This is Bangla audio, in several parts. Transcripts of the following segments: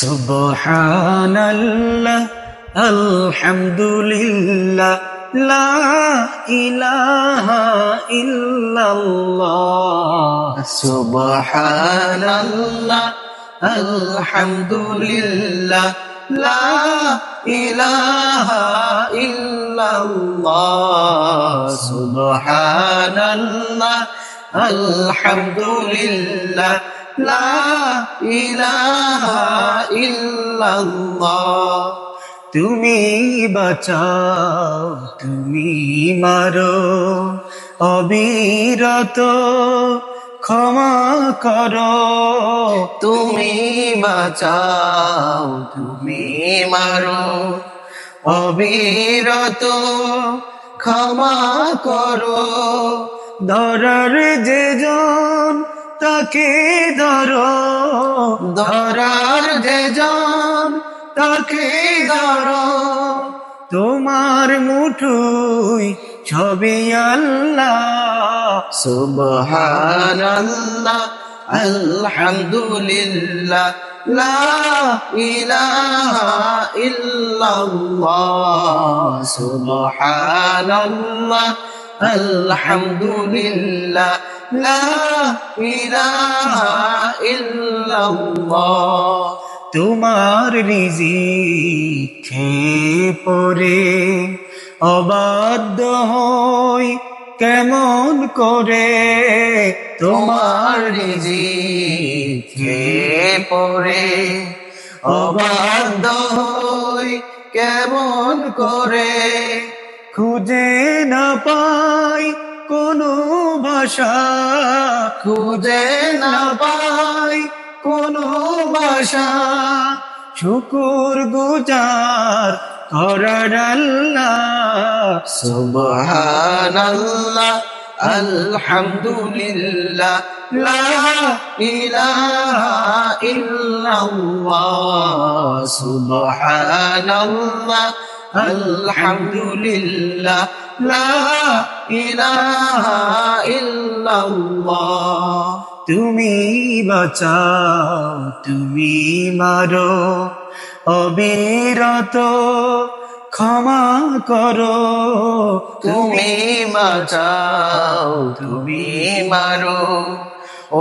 সুবহানাল্লাহ আলহামদুলিল্লাহ লা ইলাহা ইল্লাল্লাহ সুবহানাল্লাহ আলহামদুলিল্লাহ লা ইলাহা ইল্লাল্লাহ সুবহানাল্লাহ আলহামদুলিল্লাহ লা ইলাহা ইল্লাল্লাহ তুমি বাঁচাও তুমি মারো অবিরত ক্ষমা করো তুমি বাঁচাও তুমি মারো অবিরত ক্ষমা করো ধরার যে জন তাকে ধরো ধরার যে জন তাকে ধরো তোমার মুঠোয় সবই আল্লাহ সুবহানাল্লাহ আলহামদুলিল্লাহ লা ইলাহা ইল্লাল্লাহ সুবহানাল্লাহ আলহামদুলিল্লাহ লা ইলাহা ইল্লাল্লাহ তোমার রিজিক খেয়ে পরে অবাধ্য হই কেমন করে তোমার রিজিক খেয়ে পরে অবাধ্য হই কেমন করে খুঁজে না পাই কোনো ভাষা খুঁজে না পাই কোনো ভাষা শুকুর গুজার করার আল্লাহ সুবহানাল্লাহ আলহামদুলিল্লাহ লা ইলাহা ইল্লাল্লাহ সুবহানাল্লাহ আলহামদুলিল্লাহ লা ইলাহা ইল্লাল্লাহ তুমি বাঁচাও তুমি মারো অবিরত ক্ষমা করো তুমি বাঁচাও তুমি মারো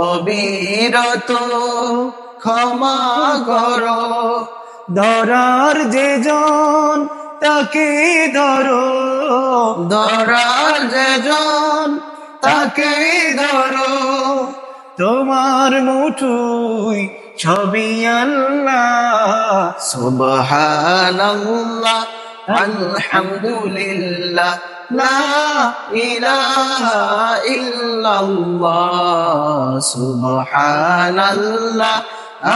অবিরত ক্ষমা করো ধরার যে জন তাকে ধরো ধরার যে জন তাকে ধরো তোমার মুঠোয় সবই আল্লাহ সুবহানাল্লাহ আলহামদুলিল্লাহ লা ইলাহা ইল্লাল্লাহ সুবহানাল্লাহ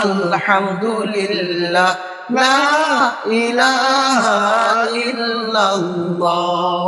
আলহামদুলিল্লাহ লা ইলাহা ইল্লাল্লাহ